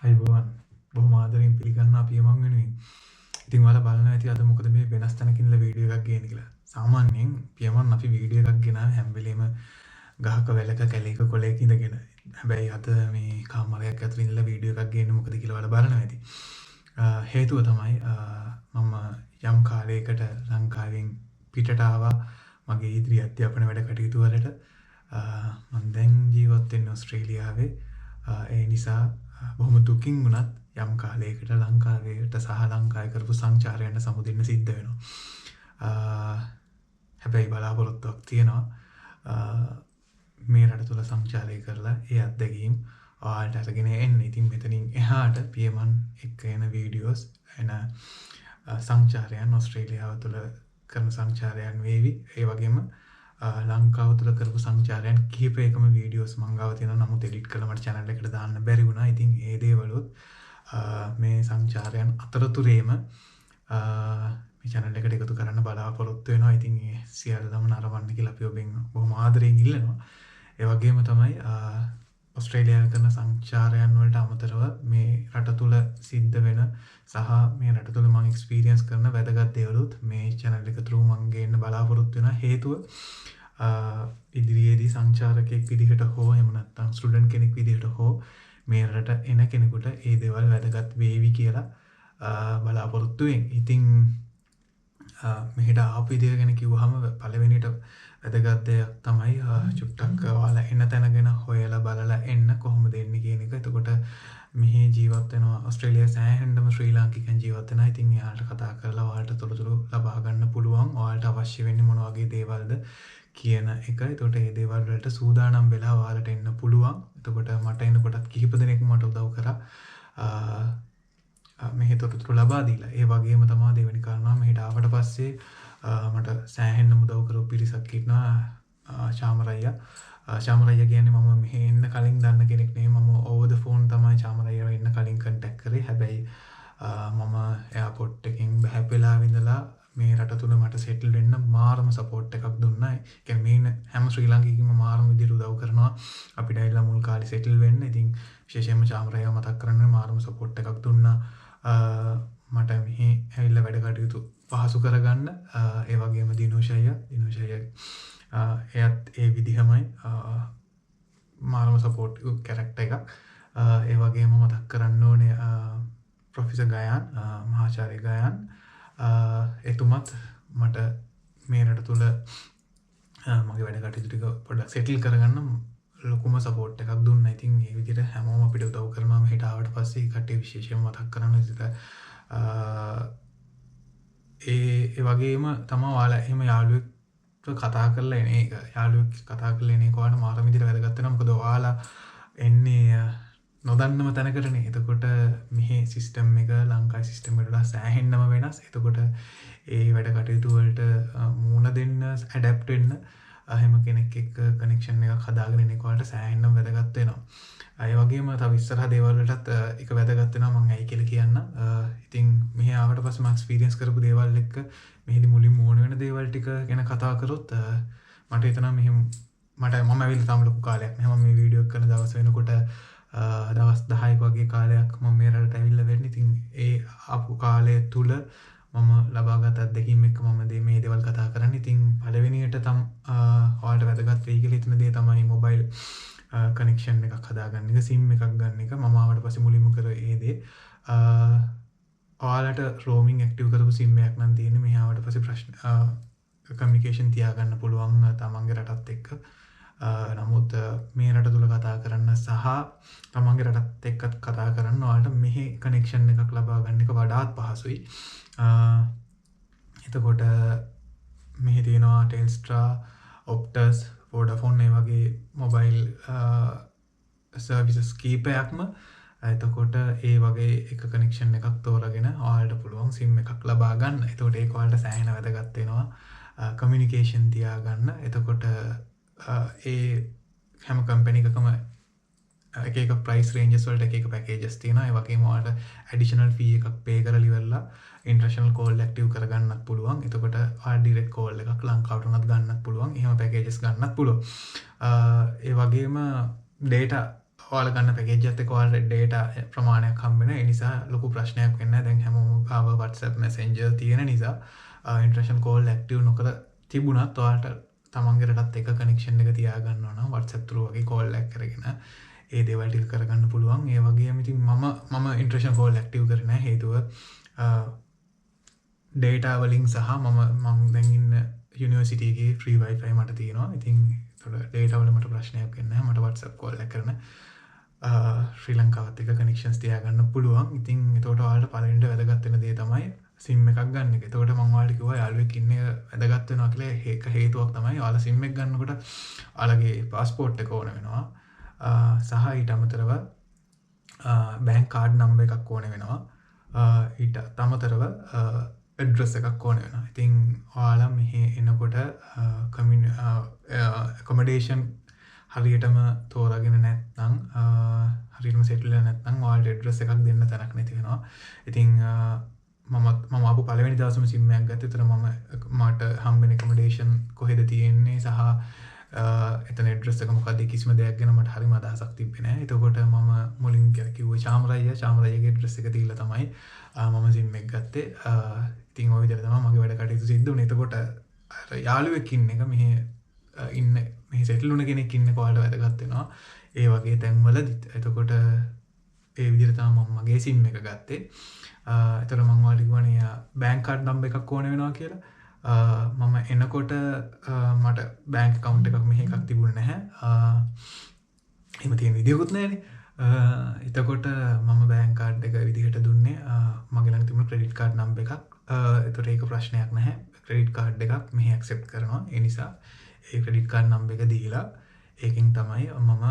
අයිබෝවන් බොහොම ආදරෙන් පිළිගන්නවා පියමන් වෙනුවෙන්. ඉතින් ඔයාලා බලනවා ඇති අද මොකද මේ වෙනස් තැනකින්ලා වීඩියෝ එකක් ගේන්නේ කියලා. සාමාන්‍යයෙන් පියමන් අපි වීඩියෝ එකක් ගෙනාව හැම වෙලේම ගහක වැලක කැලේක කොලයක ඉඳගෙන. හැබැයි අද මේ කාමරයක් ඇතුළේ ඉඳලා වීඩියෝ එකක් ගේන්නේ මොකද කියලා ඔයාලා බලනවා ඇති. හේතුව තමයි මම යම් කාලයකට ලංකාවෙන් පිටට ආවා මගේ ඉදිරි අධ්‍යාපන වැඩ කටයුතු වලට. මම දැන් ජීවත් වෙන්නේ ඕස්ට්‍රේලියාවේ. ඒ නිසා බොහොම දුකින් වුණත් යම් කාලයකට ලංකාවට සහ ලංකාවේ කරපු සංචාරයන්ට සමුදෙන්න සිද්ධ වෙනවා. හැබැයි බලාපොරොත්තුවක් තියෙනවා මේ රට තුල සංචාරය කරලා ඒ අත්දැකීම් ඔයාලට අරගෙන එන්න. ඉතින් මෙතනින් එහාට පියමන් එක්ක එන වීඩියෝස් එන සංචාරයන් ඕස්ට්‍රේලියාව තුළ කරන සංචාරයන් වේවි. ඒ වගේම ලංකාව තුළ කරපු සංචාරයන් කිහිපයකම වීඩියෝස් මං ගාව තියෙනවා. නමුත් එඩිට් කරලා මට channel එකට දාන්න බැරි වුණා. ඉතින් ඒ දේවලුත් මේ සංචාරයන් අතරතුරේම මේ channel එකට එකතු කරන්න බලාපොරොත්තු වෙනවා. ඉතින් ඒ සියල්ලම නරඹන්න කියලා අපි ඔබෙන් බොහොම ආදරෙන් ඉල්ලනවා. ඒ වගේම තමයි ඔස්ට්‍රේලියාවේ කරන සංචාරයන් වලට අමතරව මේ රට තුල සිද්ධ වෙන සහ මේ රට තුල මම එක්ස්පීරියන්ස් කරන වැදගත් දේවලුත් මේ channel එක through මම ගේන්න බලාපොරොත්තු වෙනවා. හේතුව ඉදිරියේදී සංචාරකයෙක් විදිහට හෝ එහෙම නැත්නම් ස්ටුඩන්ට් කෙනෙක් විදිහට හෝ මේ රට එන කෙනෙකුට ඒ දේවල් වැදගත් වේවි කියලා බලාපොරොත්තු වෙන්. ඉතින් මෙහෙට ආපු විදිය ගැන කිව්වහම පළවෙනිට වැදගත් දෙයක් තමයි චුට්ටක් ඔයාලා එන තැන ගැන හොයලා බලලා එන්න කොහොමද එන්නේ කියන එක. එතකොට මෙහි ජීවත් වෙනවා ඕස්ට්‍රේලියාවේ සෑහෙනම ශ්‍රී ලාංකිකයන් ජීවත් වෙනවා. ඉතින් එයාලට කතා කරලා ඔයාලට තොරතුරු ලබා ගන්න පුළුවන්. ඔයාලට අවශ්‍ය වෙන්නේ මොන වගේ දේවල්ද කියන එක. එතකොට මේ දේවල් වලට සූදානම් වෙලා ඔයාලට එන්න පුළුවන්. එතකොට මට එනකොටත් කිහිප දෙනෙක් මට උදව් කරා. මෙහි තොරතුරු ලබා දීලා. ඒ වගේම තමයි දෙවෙනි කාරණා මෙහෙට ආවට පස්සේ මට සෑහෙන්න උදව් කරපු පිරිසක් ඉන්නවා. චාමරయ్య කියන්නේ මම මෙහෙ එන්න කලින් දන්න කෙනෙක් නෙවෙයි. මම over the phone තමයි චාමරయ్యව එන්න කලින් contact කරේ. හැබැයි මම එයාපෝට් එකකින් බහැපෙලා ඉඳලා මේ රට තුල මට සෙටල් වෙන්න මාරම සපෝට් එකක් දුන්නා. ඒ කියන්නේ මේ හැම ශ්‍රී ලාංකිකයෙක්ම මාරම විදිහට උදව් කරනවා අපිට ඇවිල්ලා මුල් කාලේ සෙටල් වෙන්න. ඉතින් විශේෂයෙන්ම චාමරయ్యව මතක් කරන්න මාරම සපෝට් එකක් දුන්නා. මට මෙහි ඇවිල්ලා වැඩ කටයුතු පහසු කරගන්න. ඒ වගේම දිනුෂය එයත් ඒ විදිහමයි මාරම සපෝට් කැරක්ටර් එකක්. ඒ වගේම මතක් කරන්න ඕනේ ප්‍රොෆෙසර් ගයාන් මහාචාර්ය ගයාන් එතුමත් මට මේ රට තුල මගේ වැඩ කටයුතු ටික පොඩ්ඩක් සෙටල් කරගන්න ලොකුම සපෝට් එකක් දුන්නා. ඉතින් මේ විදිහට හැමෝම අපිට උදව් කරනවා. මෙහෙට ආවට පස්සේ කට්ටිය විශේෂයෙන්ම මතක් කරන්න ඒ වගේම තමයි ඔයාලා එහෙම යාළුවෙක් කතා කරලා එන එක. යාළුවෙක් කතා කරලා එන එක ඔයාලට මාරම විදිහට වැදගත් වෙනවා. මොකද ඔයාලා එන්නේ නොදන්නම තැනකටනේ. එතකොට මෙහි සිස්ටම් එක ලංකාවේ සිස්ටම් එකට වඩා සෑහෙන්නම වෙනස්. එතකොට ඒ වැඩ කටයුතු වලට මූණ දෙන්න, ඇඩැප්ට් වෙන්න එහෙම කෙනෙක් එක්ක කනෙක්ෂන් එකක් හදාගෙන ඉන්න එක වලට සෑහෙන්නම වැදගත් වෙනවා. ඒ වගේම තව ඉස්සරහ දේවල් වලටත් එක වැදගත් වෙනවා මම ඇයි කියලා කියන්න. ඉතින් මෙහි ආවට පස්සේ මම එක්ස්පීරියන්ස් කරපු දේවල් එක්ක මෙහිදී මුලින්ම ඕන වෙන දේවල් ටික ගැන කතා කරොත් මට හිතෙනවා මෙහෙම මම ඇවිල්ලා තාම ලොකු කාලයක් නෑ. මම මේ වීඩියෝ කරන දවස් වෙනකොට දවස් 10ක වගේ කාලයක් මම මේ රටට ඇවිල්ලා වෙන්නේ. ඉතින් ඒ ආපු කාලය තුල මම ලබාගත් අත්දැකීම් එක්ක මම මේ දේවල් කතා කරන්නේ. ඉතින් පළවෙනියට ඔයාලට වැදගත් වෙයි කියලා හිතන දේ තමයි මොබයිල් කනෙක්ෂන් එකක් හදාගන්න එක, සිම් එකක් ගන්න එක. මම ආවට පස්සේ මුලින්ම කරේ ඒ දේ. ඔයාලට රෝමින් ඇක්ටිව් කරපු සිම් එකක් නම් තියෙන්නේ. මෙහි ආවට පස්සේ ප්‍රශ්න කමියුනිකේෂන් තියාගන්න පුළුවන් තමන්ගේ රටත් එක්ක. නමුත් මේ රට තුල කතා කරන්න සහ තමන්ගේ රටත් එක්ක කතා කරන්න ඔයාලට මෙහි කනෙක්ෂන් එකක් ලබා ගන්න එක වඩාත් පහසුයි. එතකොට මෙහි තියෙනවා ටෙල්ස්ට්‍රා, ඔප්ටස්, වෝඩාෆෝන් මේ වගේ මොබයිල් සර්විසස් කීපයක්ම. එතකොට ඒ වගේ එක කනෙක්ෂන් එකක් තෝරගෙන ඔයාලට පුළුවන් සිම් එකක් ලබා ගන්න. එතකොට ඒක ඔයාලට සෑහෙන වැදගත් වෙනවා කමියුනිකේෂන් තියාගන්න. එතකොට ඒ හැම කම්පැනි එකකම එක එක ප්‍රයිස් රේන්ජස් වලට එක එක පැකේජස් තියෙනවා. ඒ වගේම ඔයාලට ඇඩිෂනල් ෆී එකක් පේ කරලා ඉවරලා ඉන්ටර්නැෂනල් කෝල් ඇක්ටිව් කරගන්නත් පුළුවන්. එතකොට ඔයාලා ඩිරෙක්ට් කෝල් එකක් ලංකාවට උනත් ගන්නත් පුළුවන්. එහෙම පැකේජස් ගන්නත් පුළුවන්. ඒ වගේම data ඔයාලා ගන්න පැකේජ් එකත් එක්ක ඔයාලට data ප්‍රමාණයක් හම්බ වෙනවා. ඒ නිසා ලොකු ප්‍රශ්නයක් වෙන්නේ නැහැ. දැන් හැමෝම ගාව WhatsApp Messenger තියෙන නිසා international call active නොකර තිබුණත් ඔයාලට තමන්ගේ රටත් එක්ක connection එක තියාගන්න ඕන. WhatsApp through වගේ call එකක් කරගෙන ඒ දේවල් ටික කරගන්න පුළුවන්. ඒ වගේම ඉතින් මම international call active කරේ නැහැ. හේතුව data වලින් සහ මම දැන් ඉන්න යුනිවර්සිටි එකේ free wifi මට තියෙනවා. ඉතින් ඒතකොට data වල මට ප්‍රශ්නයක් වෙන්නේ නැහැ. මට WhatsApp call එක කරන ශ්‍රී ලංකාවත් එක්ක connections තියාගන්න පුළුවන්. ඉතින් ඒතකොට ඔයාලට පළවෙනිට වැදගත් වෙන දේ තමයි SIM එකක් ගන්න එක. ඒතකොට මම ඔයාලට කිව්වා යාළුවෙක් ඉන්න එක වැදගත් වෙනවා කියලා. ඒක හේතුවක් තමයි ඔයාලා SIM එක ගන්නකොට ඔයාලගේ passport එක ඕන වෙනවා. සහ ඊට අමතරව bank card number එකක් ඕන වෙනවා. ඊට අමතරව address එකක් ඕන වෙනවා. ඉතින් ඔයාලා මෙහි එනකොට accommodation හරියටම තෝරාගෙන නැත්නම් හරියටම settle වෙලා නැත්නම් ඔයාලට address එකක් දෙන්න තැනක් නැති වෙනවා. ඉතින් මම ආපු පළවෙනි දවසේම SIM එකක් ගත්තා. ඒතර මට හම්බෙන accommodation කොහෙද තියෙන්නේ සහ එතන address එක මොකක්ද කිසිම දෙයක් ගැන මට හරිම අදහසක් තිබ්බේ නැහැ. එතකොට මම මුලින් කිව්වේ චාමරයිගේ address එක දීලා තමයි මම SIM එක ගත්තේ. ඉතින් ওই විදිහට තමයි මගේ වැඩ කටයුතු සිද්ධ වුණේ. එතකොට යාළුවෙක් ඉන්න එක මෙහි settle වුණ කෙනෙක් ඉන්න කොහොල්ට වැදගත් වෙනවා. ඒ වගේ තැන්වලදී. එතකොට ඒ විදිහට තමයි මම මගේ SIM එක ගත්තේ. එතකොට මම ඔයාලට කිව්වනේ bank card number එකක් ඕන වෙනවා කියලා. මම එනකොට මට bank account එකක් මෙහි එකක් තිබුණේ නැහැ. එහෙම තියෙන විදියකුත් නැහැනේ. එතකොට මම bank card එක විදිහට දුන්නේ මගේ ළඟ තිබුණ credit card number එකක්. එතකොට ඒක ප්‍රශ්නයක් නැහැ. credit card එකක් මෙහි accept කරනවා. ඒ නිසා ඒ credit card number එක දීලා ඒකෙන් තමයි මම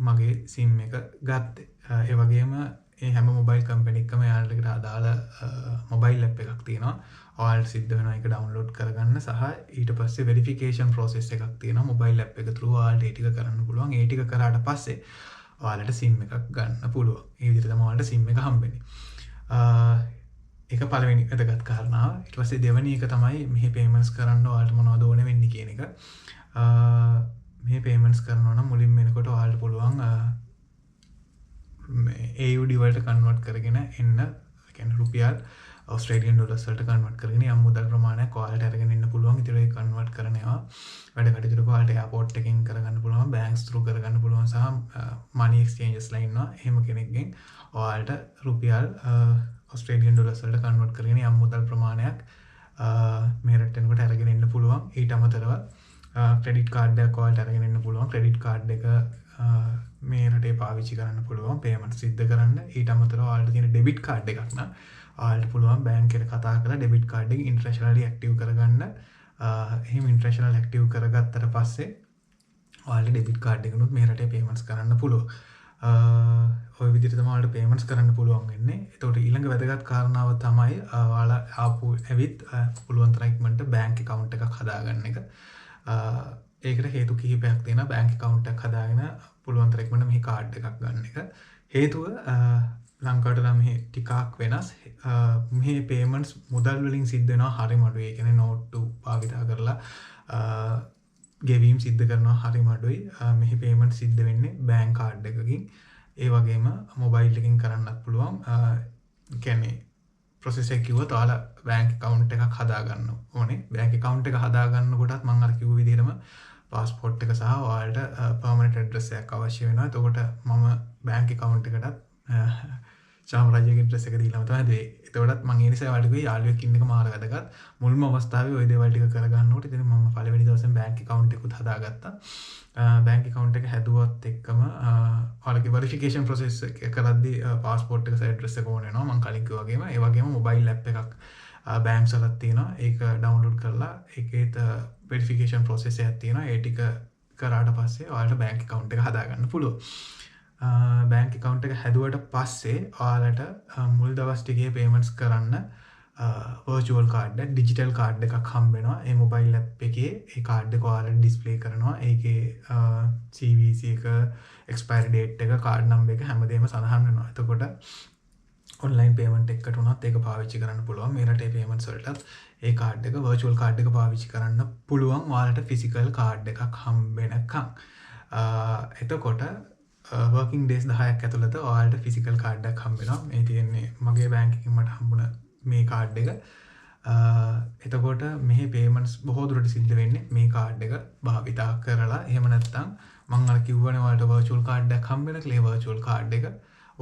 මගේ SIM එක ගත්තේ. ඒ වගේම ඒ හැම මොබයිල් කම්පැනි එකකම යාළුවෙකුට අදාළ මොබයිල් ඇප් එකක් තියෙනවා. ඔයාලට සිද්ධ වෙනවා ඒක ඩවුන්ලෝඩ් කරගන්න සහ ඊට පස්සේ වෙරිෆිකේෂන් ප්‍රොසෙස් එකක් තියෙනවා. මොබයිල් ඇප් එක through ඔයාලට ඒ ටික කරන්න පුළුවන්. ඒ ටික කරාට පස්සේ ඔයාලට SIM එකක් ගන්න පුළුවන්. ඒ විදිහට තමයි ඔයාලට SIM එක හම්බෙන්නේ. ඒක පළවෙනි වැදගත් කාරණාව. ඊට පස්සේ දෙවෙනි එක තමයි මෙහි payments කරන්න ඔයාලට මොනවද ඕනේ වෙන්නේ කියන එක. මෙහි payments කරනවා නම් මුලින්ම එනකොට ඔයාලට පුළුවන් AUD වලට කන්වර්ට් කරගෙන එන්න. ඒ කියන්නේ රුපියල් ඔස්ට්‍රේලියන් ඩොලර්ස් වලට කන්වර්ට් කරගෙන යම් මුදල් ප්‍රමාණයක් ඔයාලට අරගෙන ඉන්න පුළුවන්. ඊට ඒක කන්වර්ට් කරන ඒවා වැඩ කටයුතු ඔයාලට එයාපෝට් එකකින් කරගන්න පුළුවන්, බැංක්ස් through කරගන්න පුළුවන් සහ money exchanges ලා ඉන්නවා. එහෙම කෙනෙක්ගෙන් ඔයාලට රුපියල් ඔස්ට්‍රේලියන් ඩොලර්ස් වලට කන්වර්ට් කරගෙන යම් මුදල් ප්‍රමාණයක් මේ රටට එනකොට අරගෙන ඉන්න පුළුවන්. ඊට අමතරව ක්‍රෙඩිට් කාඩ් එකක් ඔයාලට අරගෙන ඉන්න පුළුවන්. ක්‍රෙඩිට් කාඩ් එක මේ රටේ පාවිච්චි කරන්න පුළුවන් පේමන්ට් සිද්ධ කරන්න. ඊට අමතරව ඔයාලට තියෙන ඩෙබිට් කාඩ් එකක් නම් ඔයාලට පුළුවන් බැංක් එකට කතා කරලා ඩෙබිට් කාඩ් එක ඉන්ටර්නැෂනලි ඇක්ටිව් කරගන්න. එහෙම ඉන්ටර්නැෂනල් ඇක්ටිව් කරගත්තට පස්සේ ඔයාලට ඩෙබිට් කාඩ් එකනොත් මේ රටේ පේමන්ට්ස් කරන්න පුළුවන්. ඔය විදිහට තමයි ඔයාලට පේමන්ට්ස් කරන්න පුළුවන් වෙන්නේ. ඒතකොට ඊළඟ වැදගත් කාරණාව තමයි ඔයාලා ආපු ඇවිත් පුළුවන් තරම් ඉක්මනට බැංක් account එකක් හදාගන්න එක. ඒකට හේතු කිහිපයක් තියෙනවා. බැංක් account එකක් හදාගෙන පුළුවන් තරම් ඉක්මනට මෙහි කාඩ් එකක් ගන්න එක. හේතුව ලංකාවට නම් මෙහි ටිකක් වෙනස්. මෙහි payments මුදල් වලින් සිද්ධ වෙනවා හරිම අඩුයි. ඒ කියන්නේ නෝට්ටු භාවිතා කරලා ගෙවීම් සිද්ධ කරනවා හරිම අඩුයි. මෙහි payment සිද්ධ වෙන්නේ බැංක් කාඩ් එකකින්. ඒ වගේම මොබයිල් එකකින් කරන්නත් පුළුවන්. කියන්නේ process එක කිව්වොත් ඔයාලා බැංක් account එකක් හදාගන්න ඕනේ. බැංක් account එක හදාගන්න කොටත් මම අර කිව්ව විදිහටම passport එක සහ ඔයාලට permanent address එකක් අවශ්‍ය වෙනවා. එතකොට මම බැංක් account එකටත් චාමරාජගේ address එක දීලාම තමයි දෙන්නේ. එතකොටත් මම ඒ නිසා ඔයාලට කිව්වේ යාළුවෙක් ඉන්න එක මාර වැදගත්. මුල්ම අවස්ථාවේ ওই දේවල් ටික කරගන්නකොට ඉතින් මම පළවෙනි දවසේ බැංක් account එකකුත් හදාගත්තා. බැංක් account එක හැදුවත් එක්කම ඔයාලගේ verification process එක කරද්දී passport එක සහ address එක ඕන වෙනවා. මම කලින් කිව්වා වගේම ඒ වගේම mobile app එකක් බැංක්ස් වලත් තියෙනවා. ඒක download කරලා ඒකේත් verification process එකක් තියෙනවා. ඒ ටික කරාට පස්සේ ඔයාලට බැංක් account එක හදාගන්න පුළුවන්. බැංක් account එක හැදුවට පස්සේ ඔයාලට මුල් දවස් ටිකේ payments කරන්න virtual card එක digital card එකක් හම්බ වෙනවා. ඒ mobile app එකේ ඒ card එක ඔයාලට display කරනවා. ඒකේ CVC එක, expiry date එක, card number එක හැමදේම සඳහන් වෙනවා. එතකොට online payment එකකට උනත් ඒක පාවිච්චි කරන්න පුළුවන්. මේ රටේ payments වලටත් ඒ card එක virtual card එක පාවිච්චි කරන්න පුළුවන්. ඔයාලට physical card එකක් හම්බ වෙනකම්. එතකොට වර්කින් ඩේස් 10ක් ඇතුළත ඔයාලට ෆිසිකල් කාඩ් එකක් හම්බ වෙනවා. මේ තියෙන්නේ මගේ බැංක් එකකින් මට හම්බුණ මේ කාඩ් එක. එතකොට මෙහි පේමන්ට්ස් බොහෝ දුරට සිද්ධ වෙන්නේ මේ කාඩ් එක භාවිතා කරලා. එහෙම නැත්නම් මම අර කිව්වනේ ඔයාලට වර්චුවල් කාඩ් එකක් හම්බ වෙන කියලා. වර්චුවල් කාඩ් එක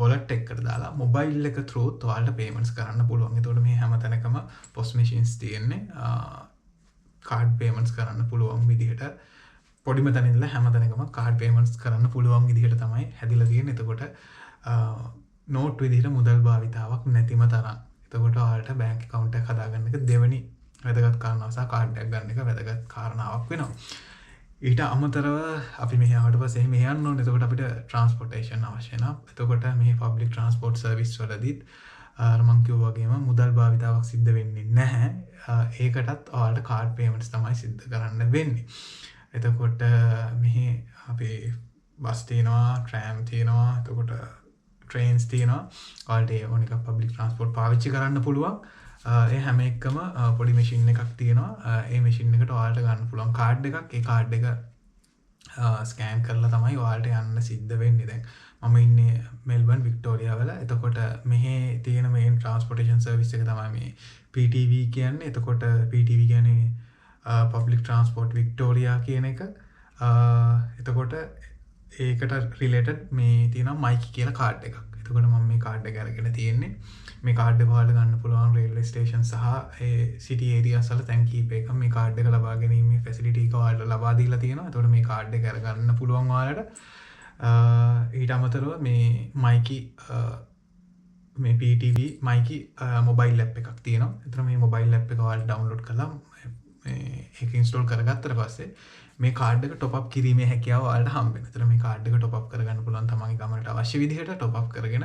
wallet එකකට දාලා මොබයිල් එක through ඔයාලට payments කරන්න පුළුවන්. එතකොට මේ හැම තැනකම POS machines තියෙන්නේ. කාඩ් payments කරන්න පුළුවන් විදිහට පොඩිම තැන ඉඳලා හැම තැනකම කාඩ් payments කරන්න පුළුවන් විදිහට තමයි හැදිලා තියෙන්නේ. එතකොට නෝට් විදිහට මුදල් භාවිතාවක් නැතිම තරම්. එතකොට ඔයාලට බැංක් account එකක් හදාගන්න එක දෙවෙනි වැදගත් කාරණාව සහ කාඩ් එකක් ගන්න එක වැදගත් කාරණාවක් වෙනවා. ඊට අමතරව අපි මෙහි ආවට පස්සේ මෙහි යන්න ඕනේ. එතකොට අපිට ට්‍රාන්ස්පෝර්ටේෂන් අවශ්‍ය වෙනවා. එතකොට මෙහි පබ්ලික් ට්‍රාන්ස්පෝර්ට් සර්විස් වලදීත් අර මං කිව්වා වගේම මුදල් භාවිතාවක් සිද්ධ වෙන්නේ නැහැ. ඒකටත් ඔයාලට කාඩ් පේමන්ට්ස් තමයි සිද්ධ කරන්න වෙන්නේ. එතකොට මෙහි අපේ බස් තියෙනවා, ට්‍රෑම් තියෙනවා, එතකොට ට්‍රේන්ස් තියෙනවා. ඔයාලට ඒ ඕන එකක් පබ්ලික් ට්‍රාන්ස්පෝර්ට් පාවිච්චි කරන්න පුළුවන්. ඒ හැම එකම පොඩි මැෂින් එකක් තියෙනවා. ඒ මැෂින් එකට ඔයාලට ගන්න පුළුවන් කාඩ් එකක්. ඒ කාඩ් එක ස්කෑන් කරලා තමයි ඔයාලට යන්න සිද්ධ වෙන්නේ. දැන් මම ඉන්නේ මෙල්බන් වික්ටෝරියා වල. එතකොට මෙහි තියෙන මේන් ට්‍රාන්ස්පෝර්ටේෂන් සර්විස් එක තමයි මේ PTV කියන්නේ. එතකොට PTV කියන්නේ පබ්ලික් ට්‍රාන්ස්පෝර්ට් වික්ටෝරියා කියන එක. එතකොට ඒකට රිලේටඩ් මේ තියෙනවා මයිකි කියලා කාඩ් එකක්. එතකොට මම මේ කාඩ් එක අරගෙන තියෙන්නේ. මේ කාඩ් එක ඔයාලට ගන්න පුළුවන් රේල්වේ ස්ටේෂන් සහ ඒ සිටි ඒරියාස් වල තැන් කීප එක මේ කාඩ් එක ලබා ගැනීමේ ෆැසිලිටි එක ඔයාලට ලබා දීලා තියෙනවා. එතකොට මේ කාඩ් එක අරගන්න පුළුවන් ඔයාලට. ඊට අමතරව මේ මයිකි මේ PTV මයිකි මොබයිල් ඇප් එකක් තියෙනවා. එතන මේ මොබයිල් ඇප් එක ඔයාලට ඩවුන්ලෝඩ් කරලා ඒක ඉන්ස්ටෝල් කරගත්තට පස්සේ මේ කාඩ් එක টොප් අප් කිරීමේ හැකියාව ඔයාලට හම්බ වෙනවා. එතන මේ කාඩ් එක টොප් අප් කරගන්න පුළුවන් තමන්ගේ ගමනට අවශ්‍ය විදිහට টොප් අප් කරගෙන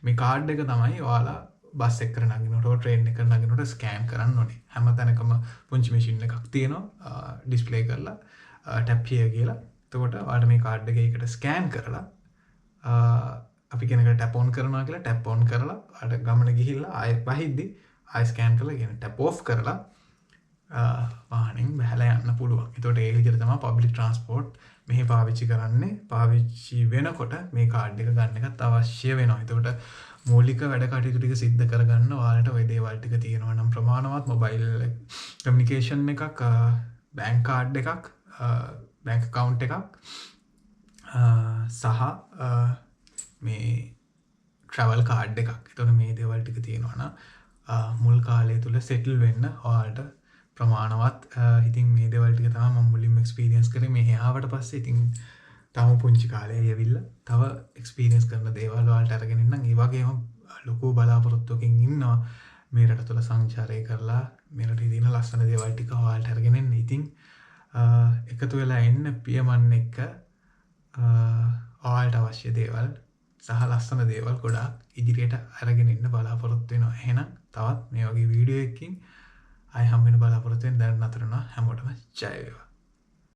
මේ කාඩ් එක තමයි ඔයාලා බස් එකට නගිනකොට ට්‍රේන් එකට නගිනකොට ස්කෑන් කරන්න ඕනේ. හැම තැනකම පුංචි මැෂින් එකක් තියෙනවා ඩිස්ප්ලේ කරලා ටැප් here කියලා. එතකොට ඔයාලට මේ කාඩ් එක ඒකට ස්කෑන් කරලා අපි කියන එකට ටැප් ඔන් කරනවා කියලා ටැප් ඔන් කරලා ඔයාලට ගමන ගිහිල්ලා ආයෙ වහිද්දි ආයෙ ස්කෑන් කරලා කියන ටැප් ඔෆ් කරලා වාහනෙන් බැහැලා යන්න පුළුවන්. එතකොට ඒ විදිහට තමයි පබ්ලික් ට්‍රාන්ස්පෝර්ට් මෙහි පාවිච්චි කරන්නේ. පාවිච්චි වෙනකොට මේ කාඩ් එක ගන්න එකත් අවශ්‍ය වෙනවා. එතකොට මූලික වැඩ කටයුතු ටික සිද්ධ කරගන්න ඔයාලට ওই දේවල් ටික තියෙනවා නම් ප්‍රමාණවත් මොබයිල් කමියුනිකේෂන් එකක්, බැංක් කාඩ් එකක්, බැංක් account එකක් සහ මේ ට්‍රැවල් කාඩ් එකක්. එතකොට මේ දේවල් ටික තියෙනවා නම් මුල් කාලය තුල සෙටල් වෙන්න ඔයාලට ප්‍රමාණවත්. ඉතින් මේ දේවල් ටික තමයි මම මුලින්ම එක්ස්පීරියන්ස් කරේ. මේ ආවට පස්සේ ඉතින් තම පුංචි කාලේ ඇවිල්ලා තව එක්ස්පීරියන්ස් කරන දේවල් වලට අරගෙන ඉන්නම්. ඒ වගේම ලොකු බලාපොරොත්තුවකින් ඉන්නවා මේ රට තුළ සංචාරය කරලා මේ රටේ තියෙන ලස්සන දේවල් ටික ඔයාලට අරගෙන එන්න. ඉතින් එකතු වෙලා එන්න පියමන් එක්ක ඔයාලට අවශ්‍ය දේවල් සහ ලස්සන දේවල් ගොඩාක් ඉදිරියට අරගෙන ඉන්න බලාපොරොත්තු වෙනවා. එහෙනම් තවත් මේ වගේ වීඩියෝ එකකින් ආයෙ හම්බ වෙන බලාපොරොත්තු වෙන දැන් නතර වෙනවා. හැමෝටම ජය වේවා.